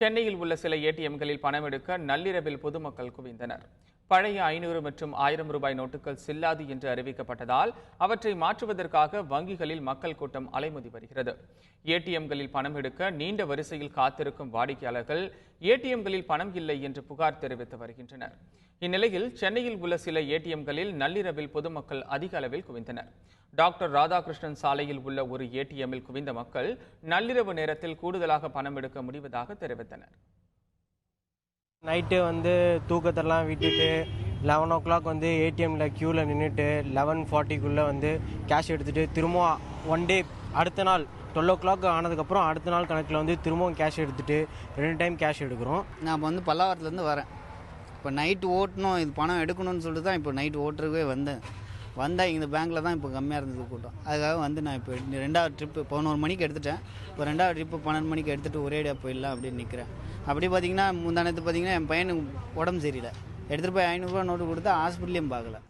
சென்னையில் உள்ள சில ஏடிஎம்களில் பணம் எடுக்க நள்ளிரவில் பொதுமக்கள் குவிந்தனர். பழைய 500 மற்றும் 1000 ரூபாய் நோட்டுகள் செல்லாது என்று அறிவிக்கப்பட்டதால் அவற்றை மாற்றுவதற்காக வங்கிகளில் மக்கள் கூட்டம் அலைமோதி வருகிறது. ஏடிஎம்களில் பணம் எடுக்க நீண்ட வரிசையில் காத்திருக்கும் வாடிக்கையாளர்கள் ஏடிஎம்களில் பணம் இல்லை என்று புகார் தெரிவித்து வருகின்றனர். இந்நிலையில் சென்னையில் உள்ள சில ஏடிஎம்களில் நள்ளிரவில் பொதுமக்கள் அதிக அளவில் குவிந்தனர். டாக்டர் ராதாகிருஷ்ணன் சாலையில் உள்ள ஒரு ஏடிஎம்மில் குவிந்த மக்கள் நள்ளிரவு நேரத்தில் கூடுதலாக பணம் எடுக்க முடிவதாக தெரிவித்தனர். நைட்டு தூக்கத்தெல்லாம் விட்டுட்டு 11 o'clock ஏடிஎம்மில் க்யூவில் நின்றுட்டு 11:40 கேஷ் எடுத்துகிட்டு திரும்ப ஒன் டே அடுத்த நாள் 12 o'clock ஆனதுக்கப்புறம் அடுத்த நாள் கணக்கில் திரும்பவும் கேஷ் எடுத்துகிட்டு 2 டைம் கேஷ் எடுக்கிறோம். நான் பல்லாவரத்துலேருந்து வரேன். இப்போ நைட்டு ஓட்டணும், இது பணம் எடுக்கணும்னு சொல்லிட்டு தான் இப்போ நைட்டு ஓட்டுறவே வந்தால் இந்த பேங்க்கில் தான் இப்போ கம்மியாக இருந்தது கூட்டம். அதுக்காக நான் இப்போ 2வது ட்ரிப்பு 11 மணிக்கு எடுத்துட்டேன். இப்போ 2வது ட்ரிப்பு 12 மணிக்கு எடுத்துகிட்டு ஒரேடியாக போயிடலாம் அப்படின்னு நிற்கிறேன். அப்படி பார்த்தீங்கன்னா முந்தானத்து பார்த்தீங்கன்னா என் பையனுக்கு உடம்பு சரியில்லை. எடுத்துகிட்டு போய் 500 ரூபா நோட்டு கொடுத்தா ஹாஸ்பிட்டலையும் பார்க்கல.